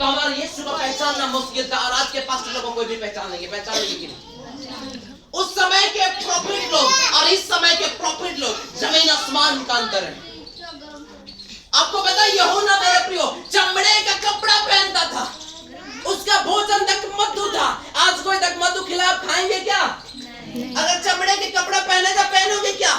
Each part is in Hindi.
तो हमारे यीशु को पहचानना मुश्किल था। और आज के पास लोगों को भी पहचान लेंगे कि नहीं? उस समय के प्रॉफिट लोग और इस समय के प्रॉफिट लोग जमीन आसमान का अंतर है। आपको पता है यूहन्ना मेरे प्रियो चमड़े का कपड़ा पहनता था, उसका भोजन तक मधु था। आज कोई तक मधु खिला आप खाएंगे क्या? अगर चमड़े के कपड़ा पहनेगा पहनोगे क्या?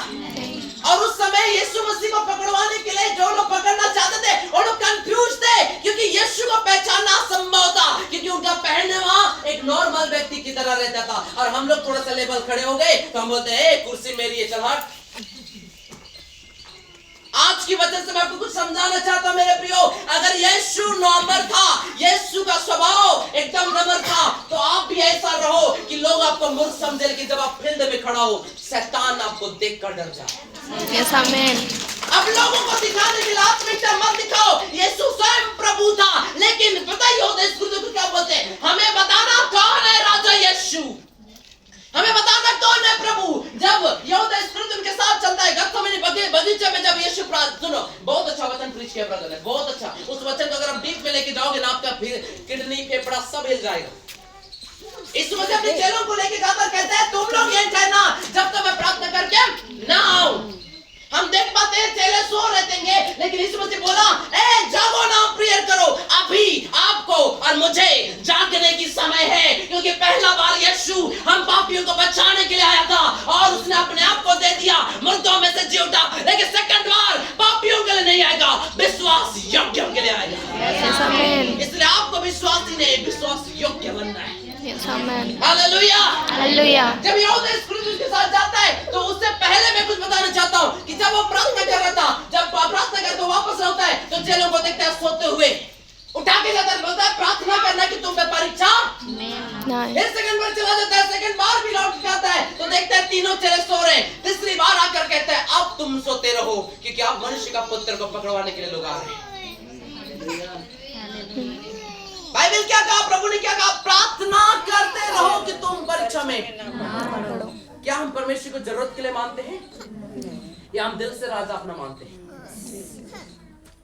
और उस समय यीशु मसीह को पकड़वाने के लिए जो लोग पकड़ना चाहते थे वो लोग कंफ्यूज थे, क्योंकि यीशु को पहचानना असंभव था, क्योंकि उनका पहनने वहां एक नॉर्मल व्यक्ति की तरह रहता था। और हम लोग थोड़ा सा लेवल खड़े हो गए तो हम बोलते हैं कुर्सी मेरी है, चल हट। आज की वजह से मैं आपको कुछ समझाना चाहता हूं मेरे प्रियो, अगर यीशु नॉर्मल था, यीशु का स्वभाव एकदम नम्र था, तो आप भी ऐसा रहो कि लोग आपको मूर्ख समझे, लेकिन जब आप फील्ड में खड़ा हो शैतान आपको देखकर डर जाए। Yes amen. अब लोगों को दिखाने के लिए आत्मिकता मत दिखाओ, यीशु स्वयं प्रभु था। लेकिन पता ही होता है क्या बोलते हैं, हमें बताना कौन है राजा यीशु, हमें बताना कौन है प्रभु। जब यहूदा स्पिरिट उनके साथ चलता है गतसमनी बगीचे में, जब यीशु सुनो बहुत अच्छा वचन प्रीच किया ब्रदर ने, बहुत अच्छा। उस वचन को अगर आप डीप में लेके जाओगे ना, आपका किडनी फेफड़ा सब हिल जाएगा। इस वजह अपने चेलों को लेके जाकर कहता है तुम लोग ये कहना जब तक मैं प्रार्थना करके ना आऊं। हम देख पाते हैं चेले सो रहते हैं, लेकिन इस वजह बोला ए जागो ना, प्रेयर करो, अभी आपको और मुझे जागने की समय है। क्योंकि पहला बार यीशु हम पापियों को बचाने के लिए आया था और उसने अपने आप को दे दिया, मुर्दों में से जी उठा। लेकिन सेकंड बार पापियों के लिए नहीं आएगा, विश्वास योग्य के लिए आएगा। इसलिए आपको विश्वासी नहीं विश्वास योग्य बनना है। Hallelujah hallelujah. जब यहूदा स्पिरिट के साथ जाता है तो उससे पहले मैं कुछ बताना चाहता हूँ कि जब वो प्रार्थना कर रहा था, जब प्रार्थना करके तो वापस आता है तो चेलों को देखता है सोते हुए, उठा के जाता है, बोलता है प्रार्थना करना कि तुम पे परीक्षा नहीं। फिर सेकंड बार चला जाता है, सेकंड बार भी लौट के आता है तो देखता है तीनों चेले सो रहे हैं। तीसरी बार आकर कहता है अब तुम सोते रहो, क्योंकि आप मनुष्य का पुत्र को पकड़वाने के लिए लोग आ रहे हैं। बाइबल क्या कहा, प्रभु ने क्या कहा, प्रार्थना करते रहो कि तुम परीक्षा में ना। क्या हम परमेश्वर को जरूरत के लिए मानते हैं या हम दिल से राजा अपना मानते हैं?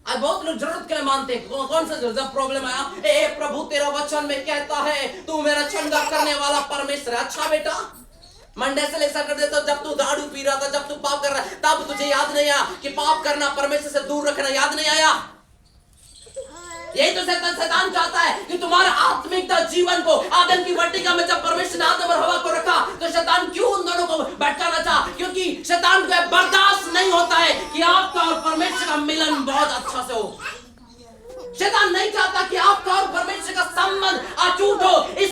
आज बहुत लोग जरूरत के लिए मानते हैं। कौन सा जब प्रॉब्लम आया, ए प्रभु तेरा वचन में कहता है तू मेरा चंगा करने वाला परमेश्वर। अच्छा बेटा, मंडे से ऐसा कर देता, जब तू दारू पी रहा था, जब तू पाप कर रहा है, तब तुझे याद नहीं आया कि पाप करना, परमेश्वर से दूर रखना याद नहीं आया? यही तो शैतान चाहता है कि तुम्हारा आत्मिकता जीवन को आदम की वाटिका में जब परमेश्वर ने आदम और हवा को रखा तो शैतान क्यों उन दोनों को भटकाना चाहा? क्योंकि शैतान को बर्दाश्त नहीं होता है कि आपका और परमेश्वर का मिलन बहुत अच्छा से हो। शैतान नहीं चाहता कि आप